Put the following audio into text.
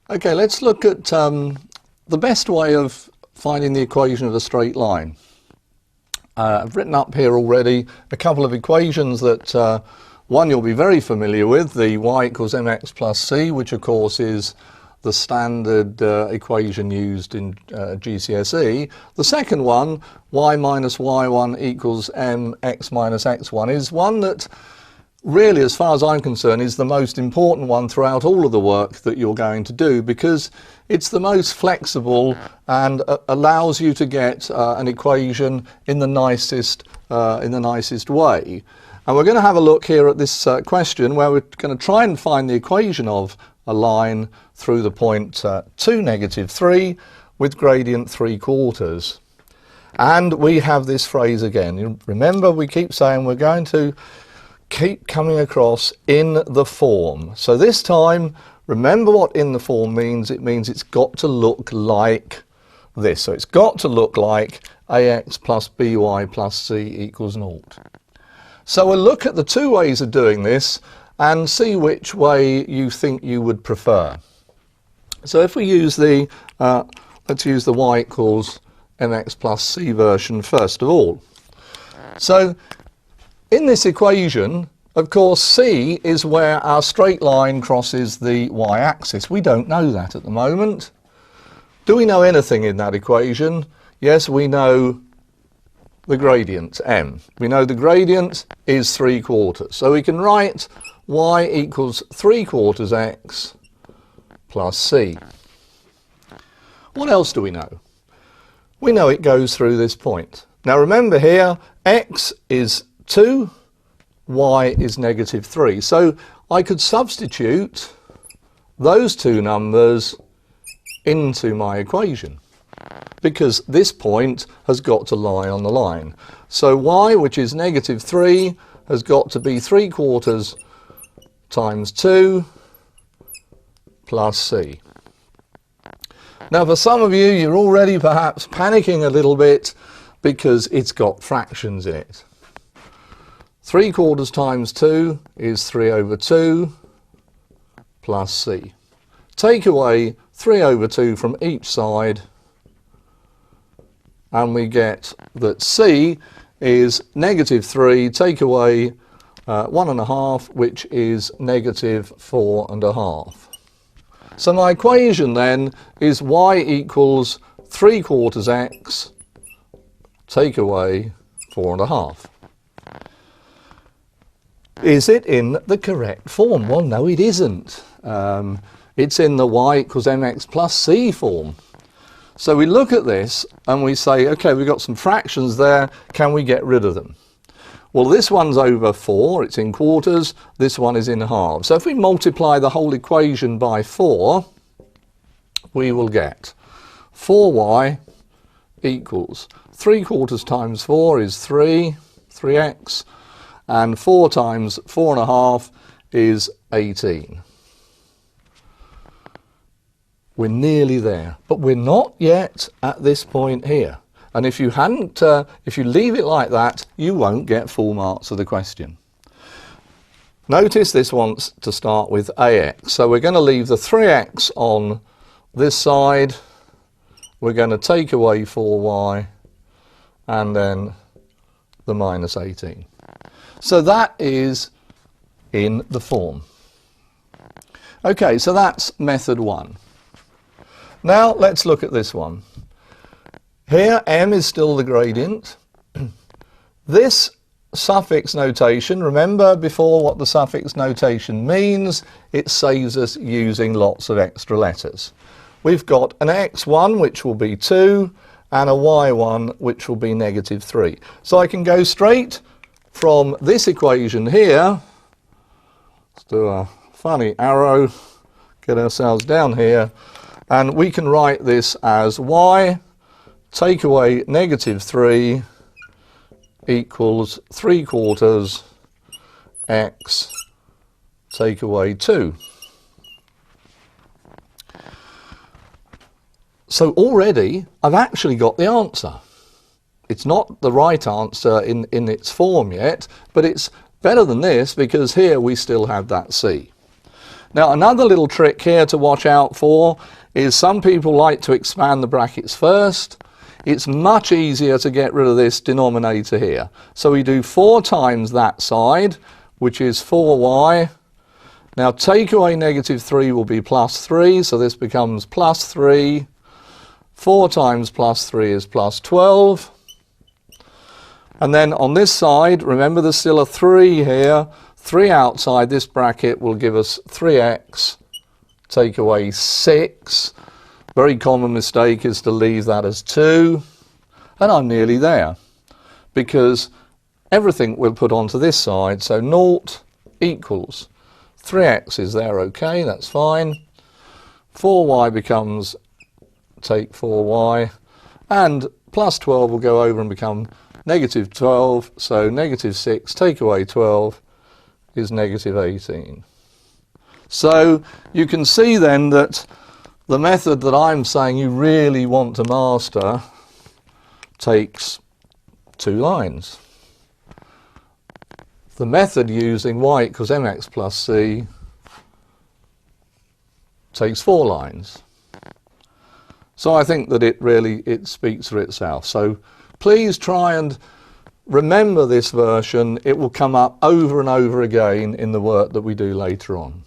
Okay, let's look at the best way of finding the equation of a straight line. I've written up here already a couple of equations that one you'll be very familiar with, the y equals mx plus c, which of course is the standard equation used in GCSE. The second one, y minus y1 equals mx minus x1, is one that really, as far as I'm concerned, is the most important one throughout all of the work that you're going to do, because it's the most flexible and allows you to get an equation in the nicest way. And we're going to have a look here at this question where we're going to try and find the equation of a line through the point 2, negative 3 with gradient 3/4. And we have this phrase again. You remember, we keep saying we're going to keep coming across in the form. So this time, remember what in the form means. It means it's got to look like this. So it's got to look like ax plus by plus c equals 0. So we'll look at the two ways of doing this and see which way you think you would prefer. So if we use the, let's use the y equals mx plus c version first of all. So in this equation, of course, c is where our straight line crosses the y-axis. We don't know that at the moment. Do we know anything in that equation? Yes, we know the gradient, m. We know the gradient is 3/4. So we can write y equals 3/4 x plus c. What else do we know? We know it goes through this point. Now remember here, x is 2, y is negative 3. So I could substitute those two numbers into my equation, because this point has got to lie on the line. So y, which is negative 3, has got to be 3/4 times 2 plus c. Now for some of you, you're already perhaps panicking a little bit because it's got fractions in it. 3/4 times 2 is 3/2 plus c. Take away 3/2 from each side and we get that c is negative 3, take away 1.5, which is negative 4.5. So my equation then is y equals 3/4 x, take away 4.5. Is it in the correct form? Well, no, it isn't. It's in the y equals mx plus c form. So we look at this and we say, okay, we've got some fractions there, can we get rid of them? Well, this one's over 4, it's in quarters, this one is in halves. So if we multiply the whole equation by 4, we will get 4y equals 3/4 times 4 is 3x, and 4 times 4.5 is 18. We're nearly there, but we're not yet at this point here. And if you hadn't, if you leave it like that, you won't get full marks of the question. Notice this wants to start with ax, so we're going to leave the 3x on this side. We're going to take away 4y, and then the minus 18. So that is in the form. Okay, so that's method 1. Now let's look at this one. Here m is still the gradient. This suffix notation, remember before what the suffix notation means, it saves us using lots of extra letters. We've got an x1 which will be 2 and a y1 which will be negative 3. So I can go straight from this equation here, let's do a funny arrow, get ourselves down here, and we can write this as y take away negative 3 equals 3/4 x take away 2. So already I've actually got the answer. It's not the right answer in its form yet, but it's better than this because here we still have that c. Now another little trick here to watch out for is some people like to expand the brackets first. It's much easier to get rid of this denominator here. So we do 4 times that side, which is 4y. Now take away -3 will be +3, so this becomes +3. 4 times +3 is +12. And then on this side, remember there's still a 3 here. 3 outside this bracket will give us 3x, take away 6. Very common mistake is to leave that as 2. And I'm nearly there, because everything we'll put onto this side, so 0 equals 3x is there, okay, that's fine. 4y becomes, take 4y, and +12 will go over and become -12, so -6, take away 12 is -18. So you can see then that the method that I'm saying you really want to master takes 2 lines. The method using y equals mx plus c takes 4 lines. So I think that it speaks for itself. So please try and remember this version. It will come up over and over again in the work that we do later on.